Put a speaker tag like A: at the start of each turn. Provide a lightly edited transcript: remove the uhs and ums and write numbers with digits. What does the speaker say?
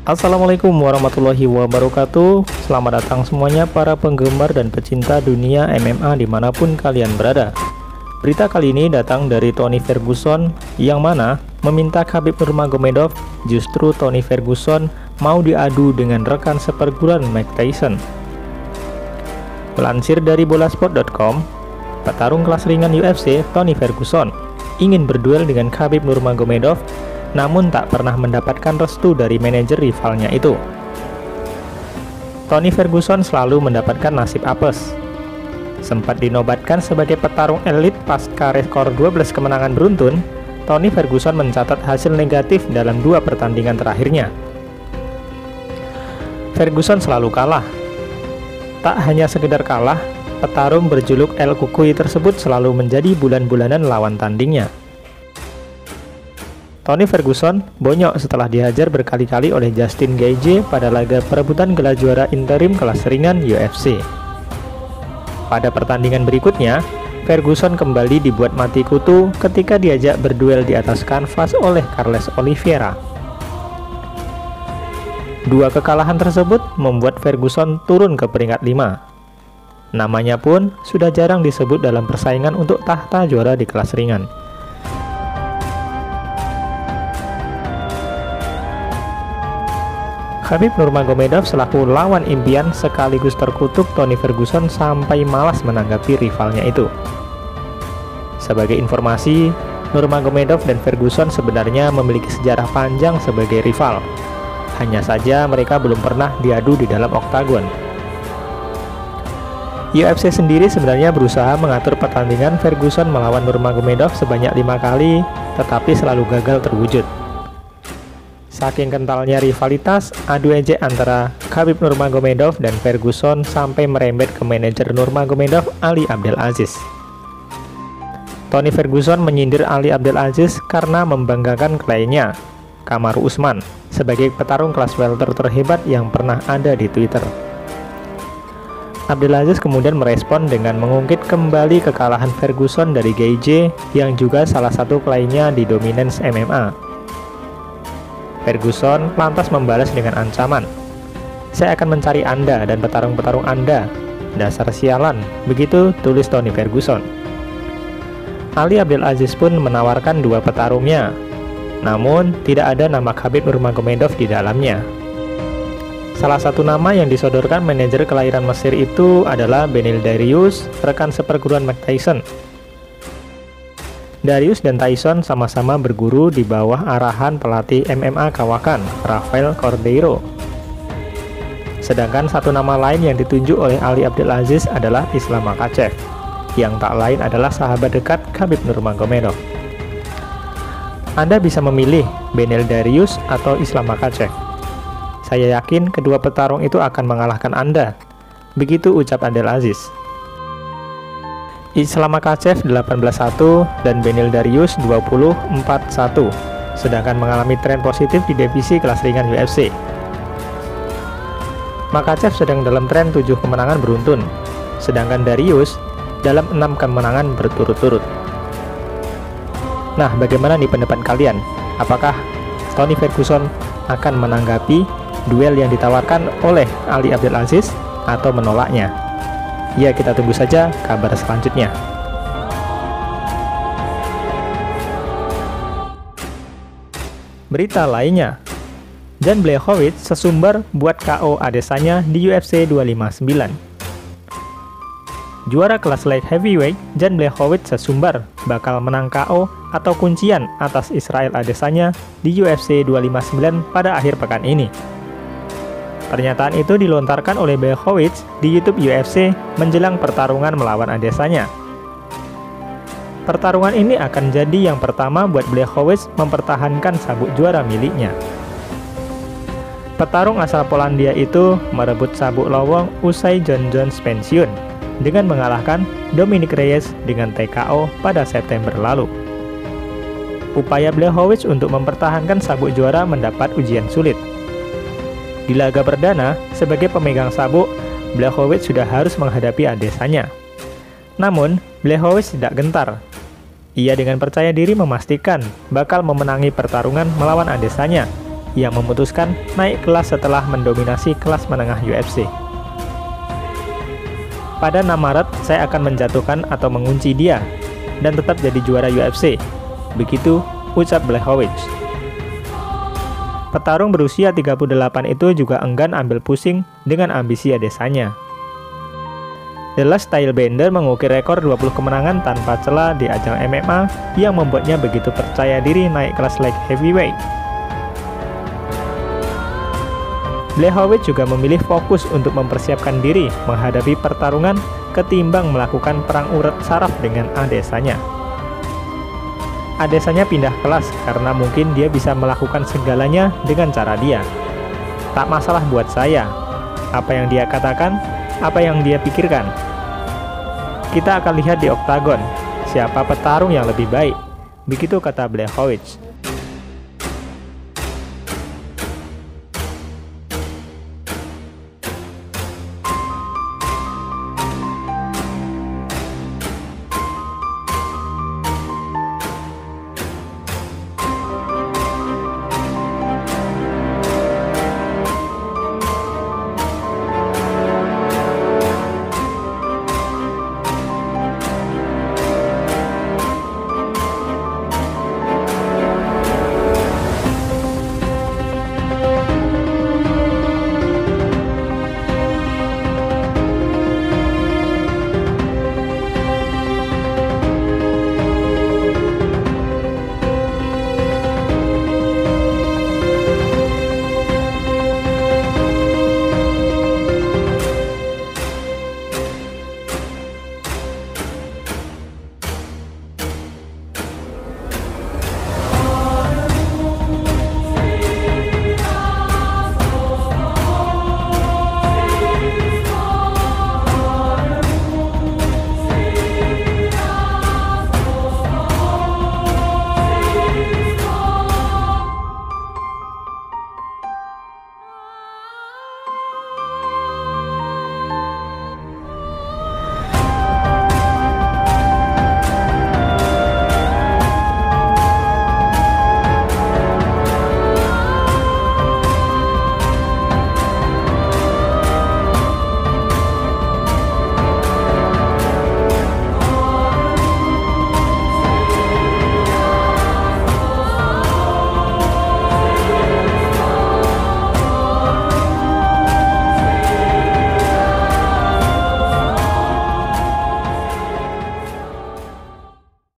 A: Assalamualaikum warahmatullahi wabarakatuh. Selamat datang semuanya para penggemar dan pecinta dunia MMA dimanapun kalian berada. Berita kali ini datang dari Tony Ferguson, yang mana meminta Khabib Nurmagomedov. Justru Tony Ferguson mau diadu dengan rekan seperguruan Mike Tyson. Melansir dari bolasport.com, petarung kelas ringan UFC Tony Ferguson ingin berduel dengan Khabib Nurmagomedov, namun tak pernah mendapatkan restu dari manajer rivalnya itu. Tony Ferguson selalu mendapatkan nasib apes. Sempat dinobatkan sebagai petarung elit pasca rekor 12 kemenangan beruntun, Tony Ferguson mencatat hasil negatif dalam 2 pertandingan terakhirnya. Ferguson selalu kalah. Tak hanya sekedar kalah, petarung berjuluk El Cucuy tersebut selalu menjadi bulan-bulanan lawan tandingnya. Tony Ferguson bonyok setelah dihajar berkali-kali oleh Justin Gaethje pada laga perebutan gelar juara interim kelas ringan UFC. Pada pertandingan berikutnya, Ferguson kembali dibuat mati kutu ketika diajak berduel di atas kanvas oleh Carlos Oliveira. 2 kekalahan tersebut membuat Ferguson turun ke peringkat 5. Namanya pun sudah jarang disebut dalam persaingan untuk tahta juara di kelas ringan. Khabib Nurmagomedov selaku lawan impian sekaligus terkutuk Tony Ferguson sampai malas menanggapi rivalnya itu. Sebagai informasi, Nurmagomedov dan Ferguson sebenarnya memiliki sejarah panjang sebagai rival. Hanya saja mereka belum pernah diadu di dalam oktagon. UFC sendiri sebenarnya berusaha mengatur pertandingan Ferguson melawan Nurmagomedov sebanyak 5 kali, tetapi selalu gagal terwujud. Saking kentalnya rivalitas, adu ejek antara Khabib Nurmagomedov dan Ferguson sampai merembet ke manajer Nurmagomedov, Ali Abdelaziz. Tony Ferguson menyindir Ali Abdelaziz karena membanggakan kliennya, Kamaru Usman, sebagai petarung kelas welter terhebat yang pernah ada di Twitter. Abdelaziz kemudian merespon dengan mengungkit kembali kekalahan Ferguson dari Gaethje, yang juga salah satu kliennya di Dominance MMA. Ferguson lantas membalas dengan ancaman, "Saya akan mencari Anda dan petarung-petarung Anda. Dasar sialan," begitu tulis Tony Ferguson. Ali Abdelaziz pun menawarkan 2 petarungnya, namun tidak ada nama Khabib Nurmagomedov di dalamnya. Salah satu nama yang disodorkan manajer kelahiran Mesir itu adalah Beneil Dariush, rekan seperguruan Mike Tyson. Dariush dan Tyson sama-sama berguru di bawah arahan pelatih MMA kawakan, Rafael Cordeiro. Sedangkan satu nama lain yang ditunjuk oleh Ali Abdelaziz adalah Islam Makhachev, yang tak lain adalah sahabat dekat Khabib Nurmagomedov. Anda bisa memilih Beneil Dariush atau Islam Makhachev. Saya yakin kedua petarung itu akan mengalahkan Anda, begitu ucap Abdelaziz. Islam Makhachev 18-1 dan Beneil Dariush 20-4-1, sedangkan mengalami tren positif di divisi kelas ringan UFC. Makhachev sedang dalam tren 7 kemenangan beruntun, sedangkan Dariush dalam 6 kemenangan berturut-turut. Nah, bagaimana nih pendapat kalian? Apakah Tony Ferguson akan menanggapi duel yang ditawarkan oleh Ali Abdelaziz atau menolaknya? Ya, kita tunggu saja kabar selanjutnya. Berita lainnya, Jan Blachowicz sesumbar buat KO Adesanya di UFC 259. Juara kelas light heavyweight Jan Blachowicz sesumbar bakal menang KO atau kuncian atas Israel Adesanya di UFC 259 pada akhir pekan ini. Pernyataan itu dilontarkan oleh Blachowicz di YouTube UFC menjelang pertarungan melawan Adesanya. Pertarungan ini akan jadi yang pertama buat Blachowicz mempertahankan sabuk juara miliknya. Petarung asal Polandia itu merebut sabuk lowong usai Jon Jones pensiun dengan mengalahkan Dominic Reyes dengan TKO pada September lalu. Upaya Blachowicz untuk mempertahankan sabuk juara mendapat ujian sulit. Di laga perdana, sebagai pemegang sabuk, Blachowicz sudah harus menghadapi Adesanya. Namun, Blachowicz tidak gentar. Ia dengan percaya diri memastikan bakal memenangi pertarungan melawan Adesanya Ia memutuskan naik kelas setelah mendominasi kelas menengah UFC. Pada 6 Maret, saya akan menjatuhkan atau mengunci dia dan tetap jadi juara UFC. Begitu ucap Blachowicz. Petarung berusia 38 itu juga enggan ambil pusing dengan ambisi Adesanya. The Last Stylebender mengukir rekor 20 kemenangan tanpa celah di ajang MMA yang membuatnya begitu percaya diri naik kelas light heavyweight. Blachowicz juga memilih fokus untuk mempersiapkan diri menghadapi pertarungan ketimbang melakukan perang urut saraf dengan Adesanya. Adesanya pindah kelas karena mungkin dia bisa melakukan segalanya dengan cara dia. Tak masalah buat saya. Apa yang dia katakan, apa yang dia pikirkan. Kita akan lihat di oktagon, siapa petarung yang lebih baik. Begitu kata Blachowicz.